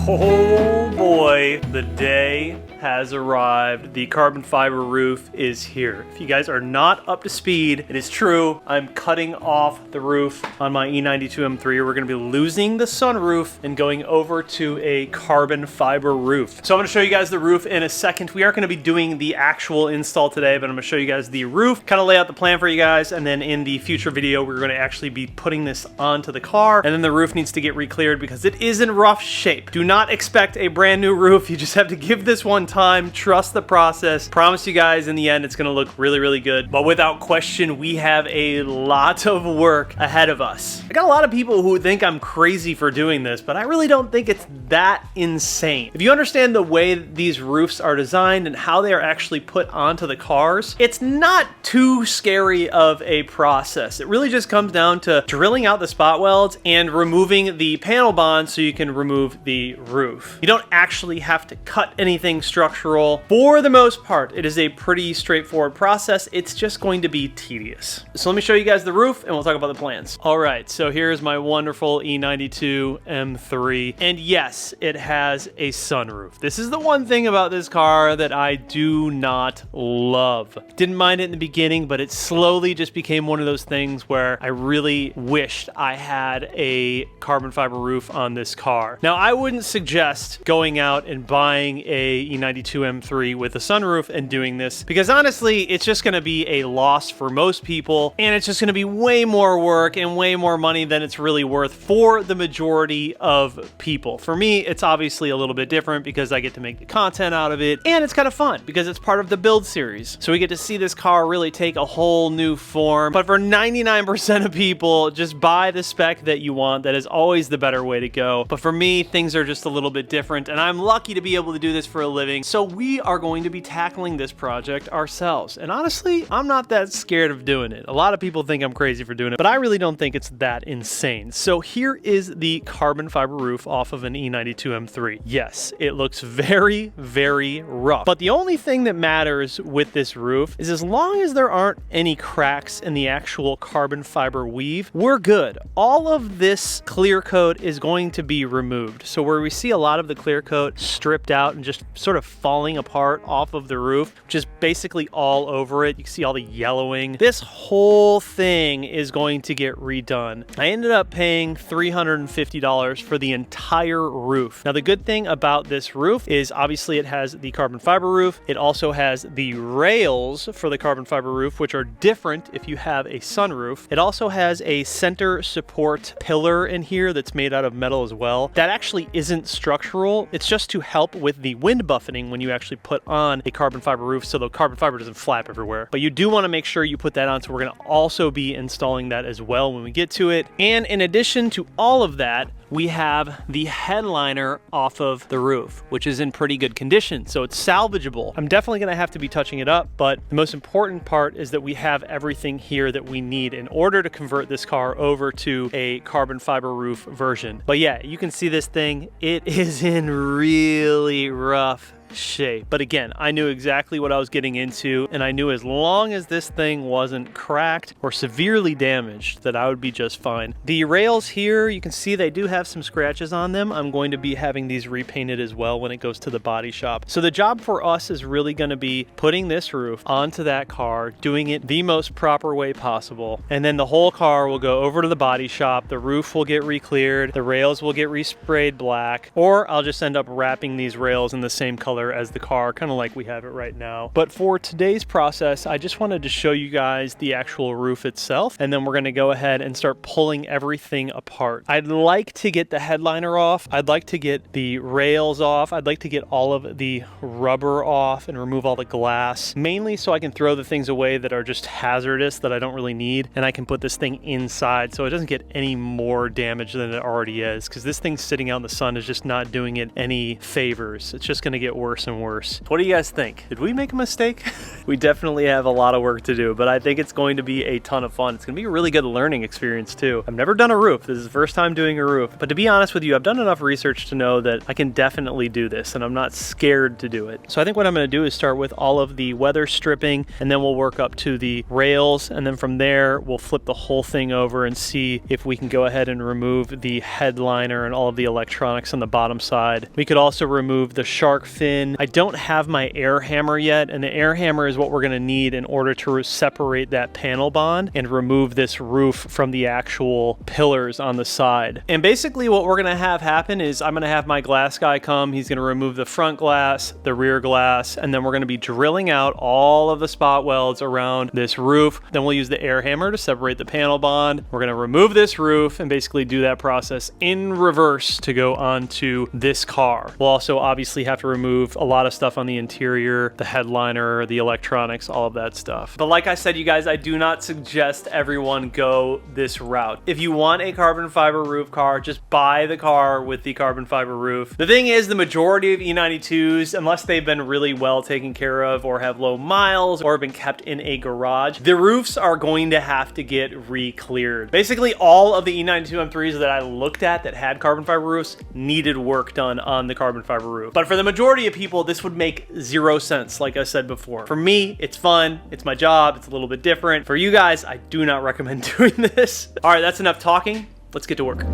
Oh boy, the day has arrived. The carbon fiber roof is here. If you guys are not up to speed, it is true. I'm cutting off the roof on my E92 M3. We're going to be losing the sunroof and going over to a carbon fiber roof. So I'm going to show you guys the roof in a second. We aren't going to be doing the actual install today, but I'm going to show you guys the roof, kind of lay out the plan for you guys, and then in the future video, we're going to actually be putting this onto the car, and then the roof needs to get re-cleared because it is in rough shape. Do not expect a brand new roof. You just have to give this one time, trust the process. Promise you guys in the end it's going to look really, really good. But without question, we have a lot of work ahead of us. I got a lot of people who think I'm crazy for doing this, but I really don't think it's that insane. If you understand the way these roofs are designed and how they are actually put onto the cars, it's not too scary of a process. It really just comes down to drilling out the spot welds and removing the panel bond so you can remove the roof. You don't actually have to cut anything structural. For the most part, it is a pretty straightforward process. It's just going to be tedious. So let me show you guys the roof and we'll talk about the plans. All right, so here's my wonderful E92 M3. And yes, it has a sunroof. This is the one thing about this car that I do not love. Didn't mind it in the beginning, but it slowly just became one of those things where I really wished I had a carbon fiber roof on this car. Now, I wouldn't suggest going out and buying a E92 M3 with a sunroof and doing this because honestly, it's just going to be a loss for most people, and it's just going to be way more work and way more money than it's really worth for the majority of people. For me, it's obviously a little bit different because I get to make the content out of it, and it's kind of fun because it's part of the build series. So we get to see this car really take a whole new form. But for 99% of people, just buy the spec that you want. That is always the better way to go. But for me, things are just a little bit different, and I'm lucky to be able to do this for a living. So we are going to be tackling this project ourselves. And honestly, I'm not that scared of doing it. A lot of people think I'm crazy for doing it, but I really don't think it's that insane. So here is the carbon fiber roof off of an E92 M3. Yes, it looks very, very rough. But the only thing that matters with this roof is as long as there aren't any cracks in the actual carbon fiber weave, we're good. All of this clear coat is going to be removed. So where we see a lot of the clear coat stripped out and just sort of falling apart off of the roof, which is basically all over it. You can see all the yellowing. This whole thing is going to get redone. I ended up paying $350 for the entire roof. Now, the good thing about this roof is obviously it has the carbon fiber roof. It also has the rails for the carbon fiber roof, which are different if you have a sunroof. It also has a center support pillar in here that's made out of metal as well. That actually isn't structural. It's just to help with the wind buffeting when you actually put on a carbon fiber roof so the carbon fiber doesn't flap everywhere. But you do want to make sure you put that on, so we're going to also be installing that as well when we get to it. And in addition to all of that, we have the headliner off of the roof, which is in pretty good condition, so it's salvageable. I'm definitely going to have to be touching it up, but the most important part is that we have everything here that we need in order to convert this car over to a carbon fiber roof version. But yeah, you can see this thing. It is in really rough shape. But again, I knew exactly what I was getting into, and I knew as long as this thing wasn't cracked or severely damaged that I would be just fine. The rails here, you can see they do have some scratches on them. I'm going to be having these repainted as well when it goes to the body shop. So the job for us is really going to be putting this roof onto that car, doing it the most proper way possible, and then the whole car will go over to the body shop. The roof will get re-cleared, the rails will get resprayed black, or I'll just end up wrapping these rails in the same color as the car, kind of like we have it right now. But for today's process, I just wanted to show you guys the actual roof itself, and then we're going to go ahead and start pulling everything apart. I'd like to get the headliner off. I'd like to get the rails off. I'd like to get all of the rubber off and remove all the glass, mainly so I can throw the things away that are just hazardous that I don't really need, and I can put this thing inside so it doesn't get any more damage than it already is, because this thing sitting out in the sun is just not doing it any favors. It's just going to get worse and worse. What do you guys think? Did we make a mistake? We definitely have a lot of work to do, but I think it's going to be a ton of fun. It's going to be a really good learning experience too. I've never done a roof. This is the first time doing a roof, But to be honest with you, I've done enough research to know that I can definitely do this, and I'm not scared to do it. So I think what I'm going to do is start with all of the weather stripping, and then we'll work up to the rails, and then from there we'll flip the whole thing over and see if we can go ahead and remove the headliner and all of the electronics on the bottom side. We could also remove the shark fin. I don't have my air hammer yet, and the air hammer is what we're going to need in order to separate that panel bond and remove this roof from the actual pillars on the side. And basically what we're going to have happen is I'm going to have my glass guy come. He's going to remove the front glass, the rear glass, and then we're going to be drilling out all of the spot welds around this roof. Then we'll use the air hammer to separate the panel bond. We're going to remove this roof and basically do that process in reverse to go onto this car. We'll also obviously have to remove a lot of stuff on the interior, the headliner, the electronics, all of that stuff. But like I said, you guys, I do not suggest everyone go this route. If you want a carbon fiber roof car, just buy the car with the carbon fiber roof. The thing is, the majority of E92s, unless they've been really well taken care of or have low miles or been kept in a garage, the roofs are going to have to get re-cleared. Basically, all of the E92 M3s that I looked at that had carbon fiber roofs needed work done on the carbon fiber roof. But for the majority of people, this would make zero sense, like I said before. For me, it's fun, it's my job, it's a little bit different. For you guys, I do not recommend doing this. All right, that's enough talking. Let's get to work.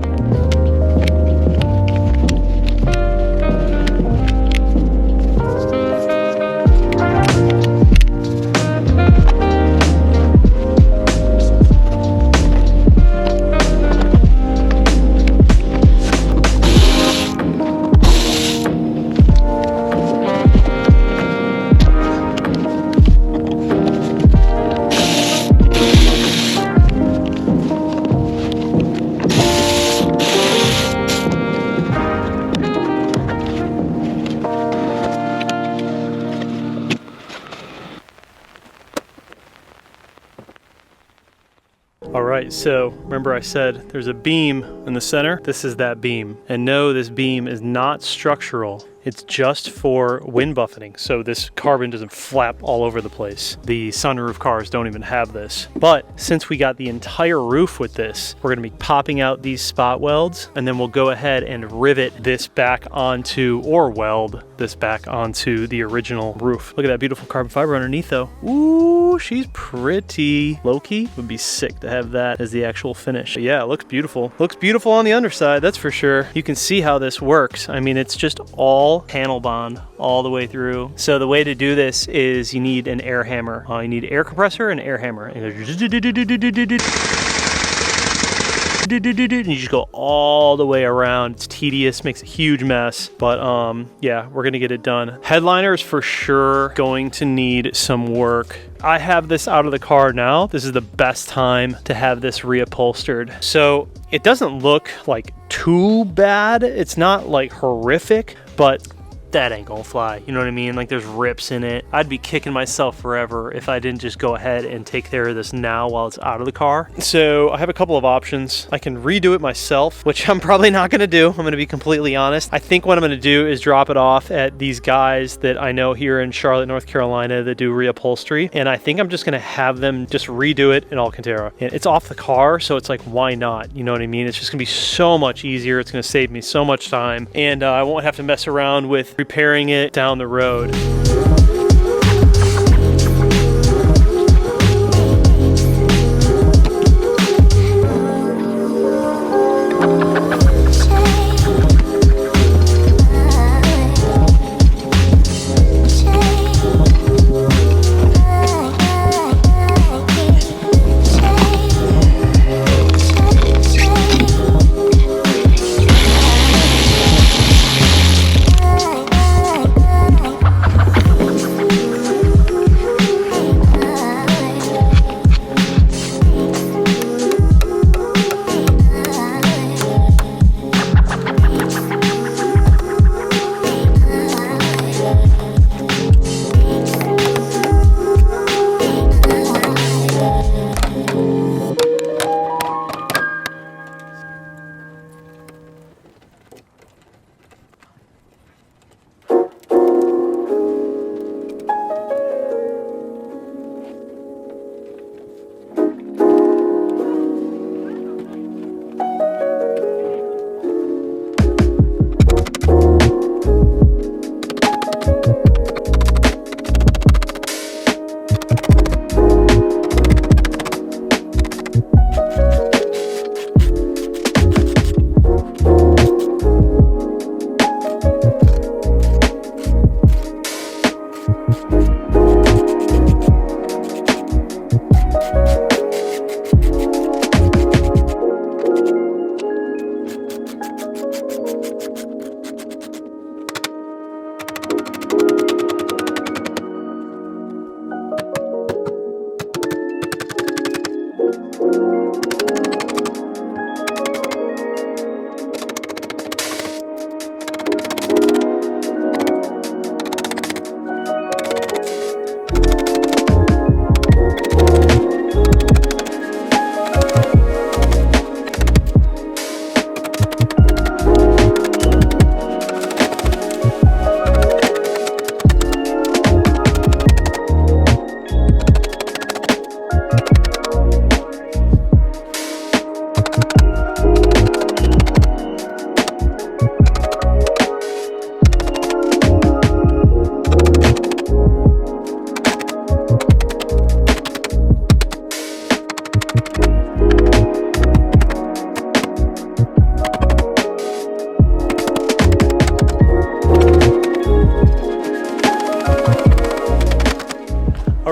Alright, so remember I said there's a beam in the center? This is that beam. And no, this beam is not structural. It's just for wind buffeting, so this carbon doesn't flap all over the place. The sunroof cars don't even have this. But since we got the entire roof with this, we're gonna be popping out these spot welds, and then we'll go ahead and rivet this back onto, or weld this back onto the original roof. Look at that beautiful carbon fiber underneath though. Ooh, she's pretty. Low-key would be sick to have that as the actual finish. But yeah, it looks beautiful. Looks beautiful on the underside, that's for sure. You can see how this works. I mean, it's just all panel bond all the way through. So the way to do this is you need an air hammer. You need air compressor and air hammer. And you just go all the way around. It's tedious, makes a huge mess, but yeah, we're gonna get it done. Headliner is for sure going to need some work. I have this out of the car now. This is the best time to have this reupholstered. So it doesn't look like too bad. It's not like horrific, but that ain't gonna fly. You know what I mean? Like, there's rips in it. I'd be kicking myself forever if I didn't just go ahead and take care of this now while it's out of the car. So I have a couple of options. I can redo it myself, which I'm probably not gonna do. I'm gonna be completely honest. I think what I'm gonna do is drop it off at these guys that I know here in Charlotte, North Carolina that do reupholstery. And I think I'm just gonna have them just redo it in Alcantara. And it's off the car, so it's like, why not? You know what I mean? It's just gonna be so much easier. It's gonna save me so much time. And I won't have to mess around with repairing it down the road.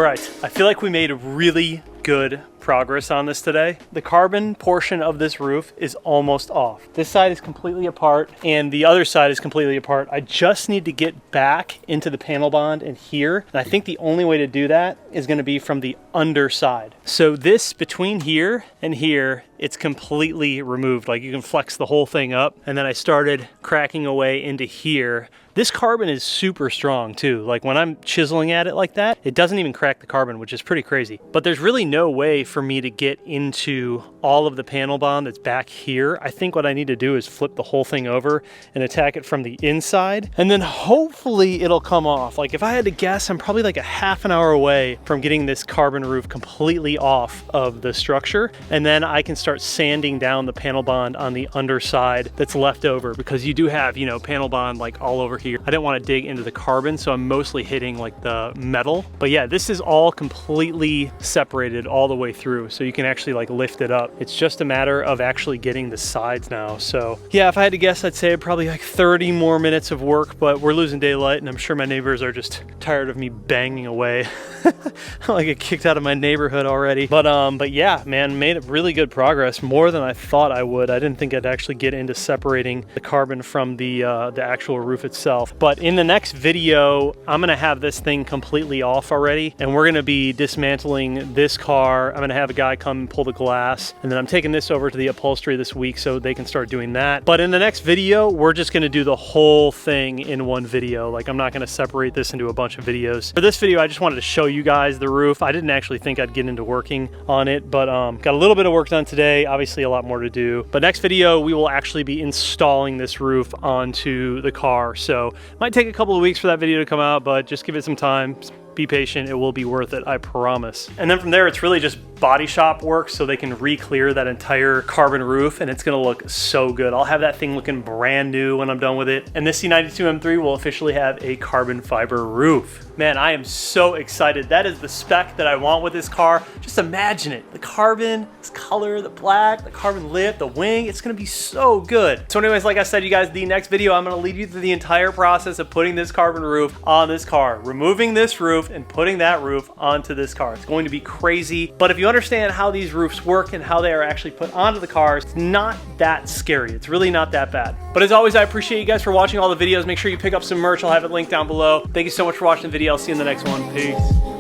All right, I feel like we made really good progress on this today. The carbon portion of this roof is almost off. This side is completely apart and the other side is completely apart. I just need to get back into the panel bond in here. And I think the only way to do that is going to be from the underside. So this between here and here, it's completely removed. Like you can flex the whole thing up. And then I started cracking away into here. This carbon is super strong too. Like when I'm chiseling at it like that, it doesn't even crack the carbon, which is pretty crazy. But there's really no way for me to get into all of the panel bond that's back here. I think what I need to do is flip the whole thing over and attack it from the inside. And then hopefully it'll come off. Like if I had to guess, I'm probably like a half an hour away from getting this carbon roof completely off of the structure. And then I can start sanding down the panel bond on the underside that's left over, because you do have, you know, panel bond like all over here. I didn't want to dig into the carbon, so I'm mostly hitting like the metal. But yeah, this is all completely separated all the way through, so you can actually like lift it up. It's just a matter of actually getting the sides now. So yeah, if I had to guess, I'd say probably like 30 more minutes of work, but we're losing daylight and I'm sure my neighbors are just tired of me banging away. I get kicked out of my neighborhood already. But yeah, man, made really good progress, more than I thought I would. I didn't think I'd actually get into separating the carbon from the actual roof itself. But in the next video, I'm gonna have this thing completely off already, and we're gonna be dismantling this car. I'm gonna have a guy come pull the glass, and then I'm taking this over to the upholstery this week so they can start doing that. But in the next video, we're just gonna do the whole thing in one video. Like I'm not gonna separate this into a bunch of videos. For this video, I just wanted to show you guys the roof. I didn't actually think I'd get into working on it, but got a little bit of work done today. Obviously a lot more to do. But next video, we will actually be installing this roof onto the car. So might take a couple of weeks for that video to come out, but just give it some time. Be patient, it will be worth it, I promise. And then from there, it's really just body shop work so they can re-clear that entire carbon roof, and it's gonna look so good. I'll have that thing looking brand new when I'm done with it. And this E92 M3 will officially have a carbon fiber roof. Man, I am so excited. That is the spec that I want with this car. Just imagine it. The carbon, this color, the black, the carbon lip, the wing, it's gonna be so good. So anyways, like I said, you guys, the next video, I'm gonna lead you through the entire process of putting this carbon roof on this car, removing this roof and putting that roof onto this car. It's going to be crazy, but if you understand how these roofs work and how they are actually put onto the cars, it's not that scary. It's really not that bad. But as always, I appreciate you guys for watching all the videos. Make sure you pick up some merch. I'll have it linked down below. Thank you so much for watching the video. I'll see you in the next one. Peace.